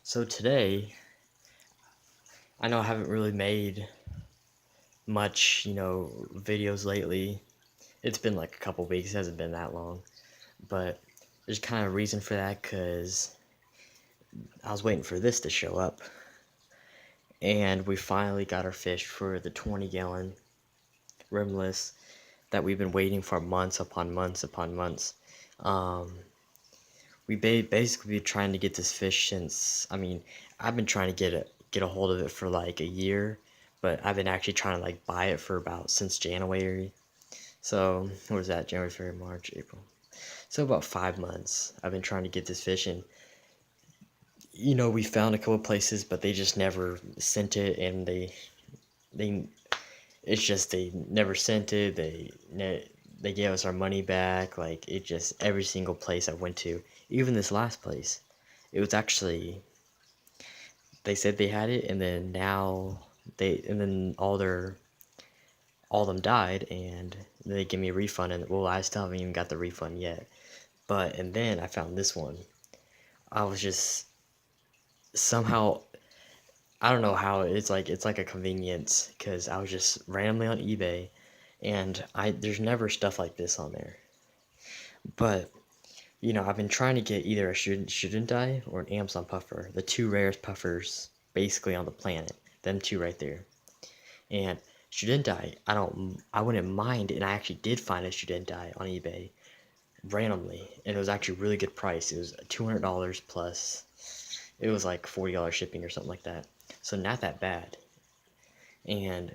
So today, I know I haven't really made much, videos lately. It's been like a couple weeks, it hasn't been that long. But there's kind of a reason for that because I was waiting for this to show up. And we finally got our fish for the 20-gallon rimless that we've been waiting for months upon months upon months. Um, basically been trying to get this fish since, I've been trying to get a hold of it for like a year, but I've been actually trying to like buy it for about since January. So what was that? January, February, March, April. So about 5 months I've been trying to get this fish, and we found a couple places, but they just never sent it, and they it's just they never sent it. They gave us our money back. Like, it just, every single place I went to, even this last place, it was actually, they said they had it, and then all of them died, and they gave me a refund, and well, I still haven't even got the refund yet. And then I found this one. I was just somehow, I don't know how, it's like a convenience, because I was just randomly on eBay, and there's never stuff like this on there. But I've been trying to get either a shouldn't die or an Amazon puffer, the two rarest puffers basically on the planet. Them two right there. And shouldn't die, I wouldn't mind, and I actually did find a shouldn't die on eBay randomly, and it was actually a really good price. It was $200 plus. It was like $40 shipping or something like that. So not that bad. And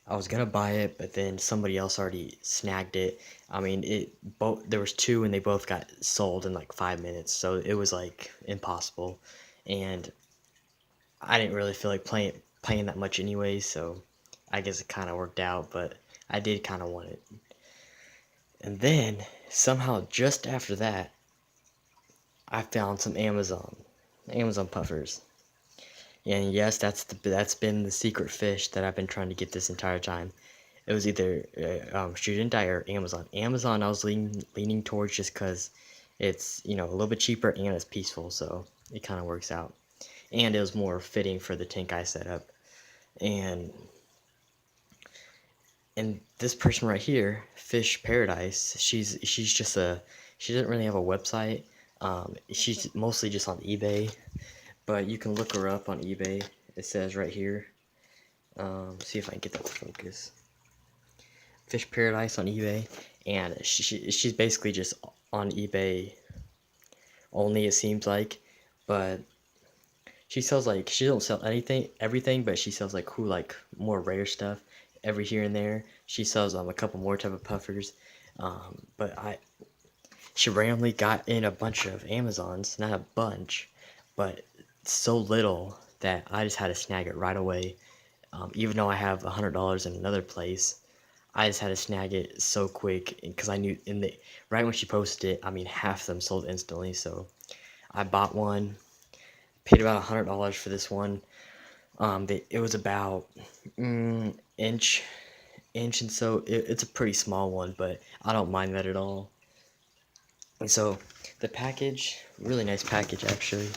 I was gonna buy it, but then somebody else already snagged it. There was two, and they both got sold in like 5 minutes, so it was like impossible. And I didn't really feel like playing that much anyway, so I guess it kind of worked out. But I did kind of want it. And then somehow just after that, I found some Amazon puffers. And yes, that's been the secret fish that I've been trying to get this entire time. It was either Student Die or Amazon. Amazon, I was leaning towards, just because it's a little bit cheaper and it's peaceful, so it kind of works out. And it was more fitting for the tank I set up. And this person right here, Fish Paradise, she doesn't really have a website. She's mostly just on eBay, but you can look her up on eBay. It says right here. See if I can get that to focus. Fish Paradise on eBay, and she's basically just on eBay only, it seems like. But she sells, like, she don't sell everything, but she sells like cool, like more rare stuff every here and there. She sells a couple more type of puffers. But she randomly got in a bunch of Amazons, not a bunch, but so little that I just had to snag it right away. Even though I have $100 in another place, I just had to snag it so quick, because I knew right when she posted it, half of them sold instantly. So I bought one, paid about $100 for this one. It was about inch, and so it's a pretty small one, but I don't mind that at all. And so the package, really nice package actually.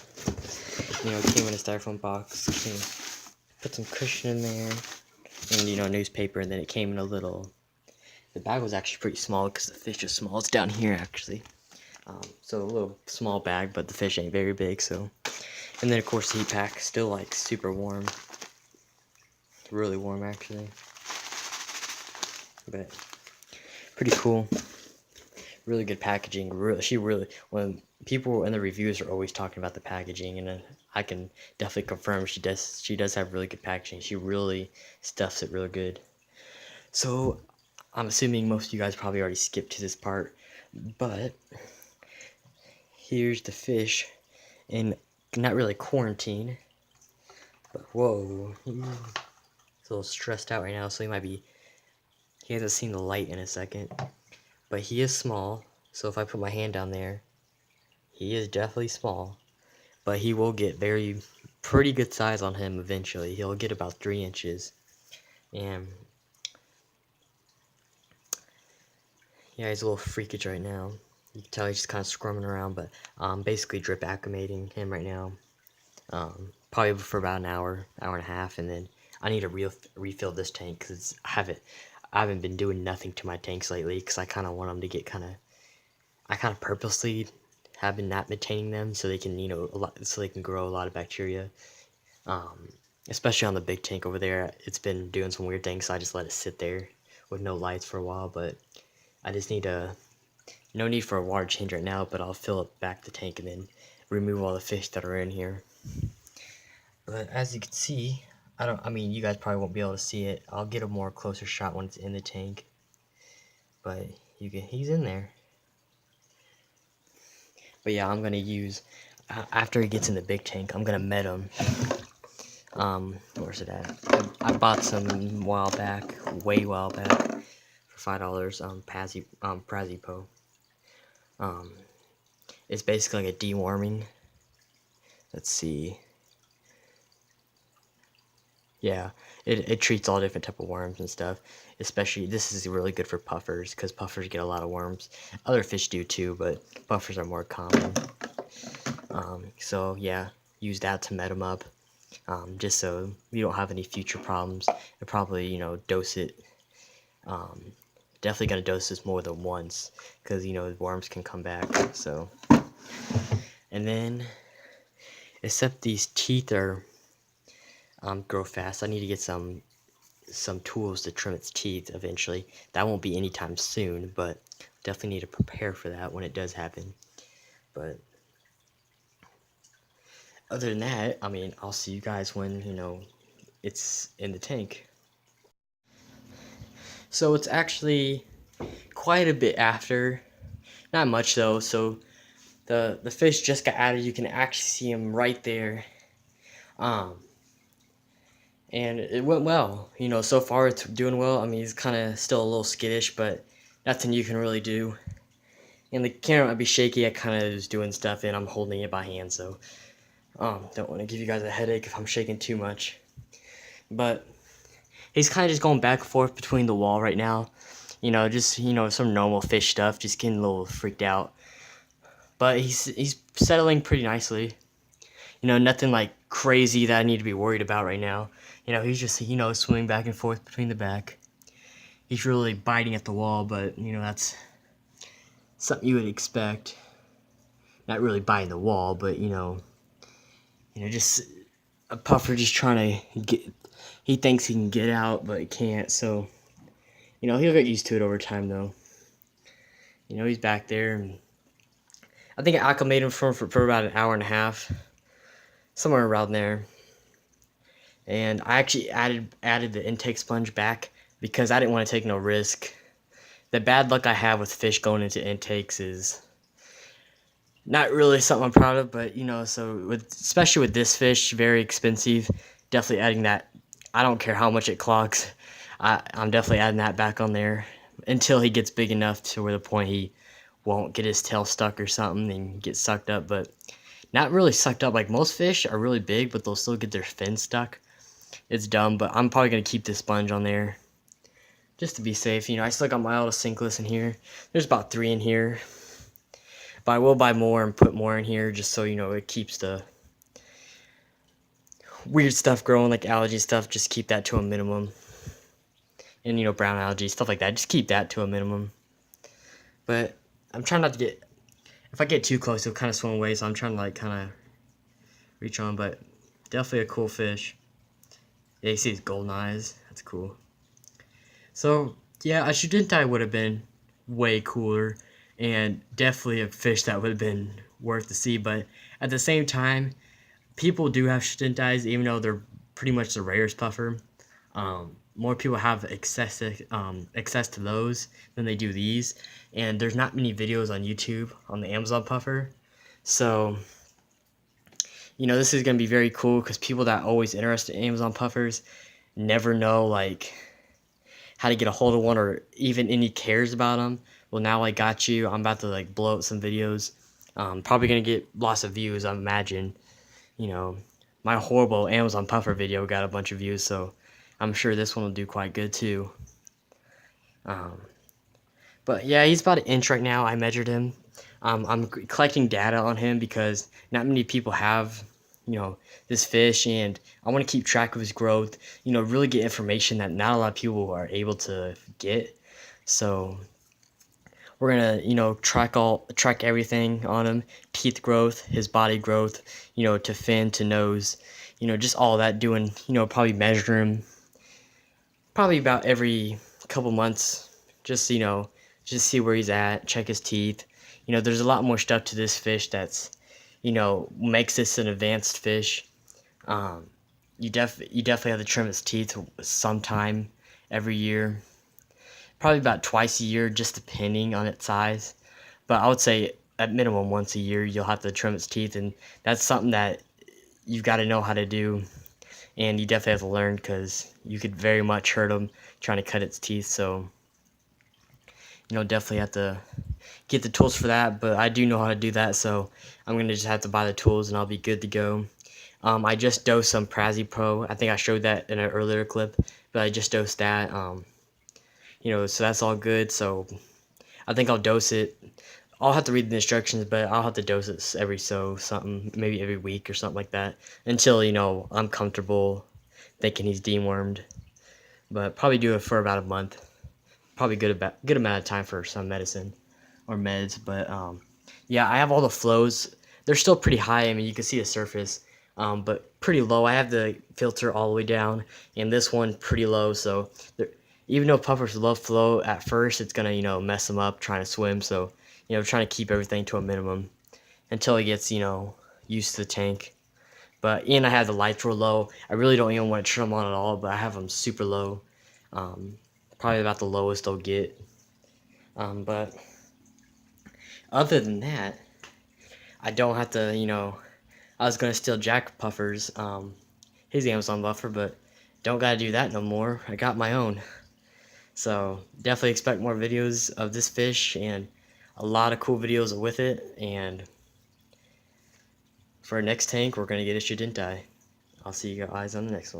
It came in a styrofoam box. Put some cushion in there, and newspaper, and then it came in a little. The bag was actually pretty small because the fish is small. It's down here actually. So a little small bag, but the fish ain't very big. So, and then of course the heat pack, still like super warm, really warm actually. But pretty cool. Really good packaging. When people in the reviews are always talking about the packaging, and I can definitely confirm she does have really good packaging. She really stuffs it real good. So I'm assuming most of you guys probably already skipped to this part, but here's the fish in, not really quarantine, but whoa, he's a little stressed out right now, so he hasn't seen the light in a second. But he is small, so if I put my hand down there, he is definitely small, but he will get pretty good size on him eventually. He'll get about 3 inches, and yeah, he's a little freakish right now. You can tell he's just kind of squirming around, but basically drip acclimating him right now. Probably for about an hour, hour and a half, and then I need to refill this tank because I haven't been doing nothing to my tanks lately because I kind of want them to get I kind of purposely have been not maintaining them so they can, so they can grow a lot of bacteria. Especially on the big tank over there, it's been doing some weird things, so I just let it sit there with no lights for a while, but I just no need for a water change right now, but I'll fill up back the tank and then remove all the fish that are in here. But as you can see, you guys probably won't be able to see it. I'll get a more closer shot when it's in the tank. But he's in there. But yeah, I'm gonna use, after he gets in the big tank, I'm gonna med him. Where's it at? I bought some way while back, for $5, Prazipo. It's basically like a deworming. Let's see. Yeah, it treats all different type of worms and stuff. Especially, this is really good for puffers, because puffers get a lot of worms. Other fish do too, but puffers are more common. So yeah, use that to med them up. Just so we don't have any future problems. And probably, dose it. Definitely gonna dose this more than once, because worms can come back. So, and then, except these teeth are grow fast, I need to get some tools to trim its teeth eventually. That won't be anytime soon, but definitely need to prepare for that when it does happen. But other than that, I'll see you guys when, it's in the tank. So it's actually quite a bit after, not much though. So the fish just got added. You can actually see him right there. And it went well. So far it's doing well. He's kind of still a little skittish, but nothing you can really do. And the camera might be shaky. I kind of was doing stuff and I'm holding it by hand, so don't want to give you guys a headache if I'm shaking too much. But he's kind of just going back and forth between the wall right now. Just some normal fish stuff, just getting a little freaked out. But he's settling pretty nicely. Nothing like crazy that I need to be worried about right now. He's just swimming back and forth between the back. He's really biting at the wall, but that's something you would expect. Not really biting the wall, but just a puffer just trying to get. He thinks he can get out, but he can't. So he'll get used to it over time, though. He's back there, and I think I acclimated him for about an hour and a half, somewhere around there. And I actually added the intake sponge back because I didn't want to take no risk. The bad luck I have with fish going into intakes is not really something I'm proud of, but so especially with this fish, very expensive, definitely adding that. I don't care how much it clogs. I'm definitely adding that back on there until he gets big enough to where the point he won't get his tail stuck or something and get sucked up, but not really sucked up. Like most fish are really big, but they'll still get their fins stuck. It's dumb, but I'm probably going to keep this sponge on there just to be safe. I still got my autosinkless in here. There's about 3 in here. But I will buy more and put more in here just so, it keeps the weird stuff growing, like algae stuff. Just keep that to a minimum. And, brown algae, stuff like that. Just keep that to a minimum. But I'm trying not to get... If I get too close, it'll kind of swim away. So I'm trying to, kind of reach on. But definitely a cool fish. Yeah, you see his golden eyes. That's cool. So, yeah, a Schudentai would have been way cooler. And definitely a fish that would have been worth to see. But at the same time, people do have Schudentais, even though they're pretty much the rarest puffer. More people have access to those than they do these. And there's not many videos on YouTube on the Amazon puffer. So, this is going to be very cool because people that are always interested in Amazon puffers never know, how to get a hold of one or even any cares about them. Well, now I got you. I'm about to, blow up some videos. Probably going to get lots of views, I imagine. My horrible Amazon puffer video got a bunch of views, so I'm sure this one will do quite good, too. But, yeah, he's about 1 inch right now. I measured him. I'm collecting data on him because not many people have, this fish, and I want to keep track of his growth. Really get information that not a lot of people are able to get. So we're gonna, track everything on him: teeth growth, his body growth, to fin to nose, just all that. Doing, probably measure him probably about every couple months, just just see where he's at, check his teeth. There's a lot more stuff to this fish that's makes this an advanced fish. You definitely have to trim its teeth sometime every year, probably about twice a year, just depending on its size. But I would say at minimum once a year you'll have to trim its teeth, and that's something that you've got to know how to do, and you definitely have to learn because you could very much hurt them trying to cut its teeth. So definitely have to get the tools for that, but I do know how to do that, so I'm gonna just have to buy the tools and I'll be good to go. I just dosed some Prazi Pro. I think I showed that in an earlier clip, but I just dosed that. So that's all good. So I think I'll dose it. I'll have to read the instructions, but I'll have to dose it maybe every week or something like that, until I'm comfortable thinking he's dewormed. But probably do it for about a month. Probably good amount of time for some medicine or meds. But yeah, I have all the flows. They're still pretty high. I mean, you can see the surface, but pretty low. I have the filter all the way down, and this one pretty low. So even though puffers love flow at first, it's gonna mess them up trying to swim. So trying to keep everything to a minimum until it gets used to the tank. And I have the lights real low. I really don't even want to turn them on at all, but I have them super low. Probably about the lowest they'll get. But other than that, I don't have to, I was going to steal Jack Puffer's, his Amazon buffer, but don't got to do that no more. I got my own. So definitely expect more videos of this fish and a lot of cool videos with it. And for our next tank, we're going to get a Shidintai. I'll see you guys on the next one.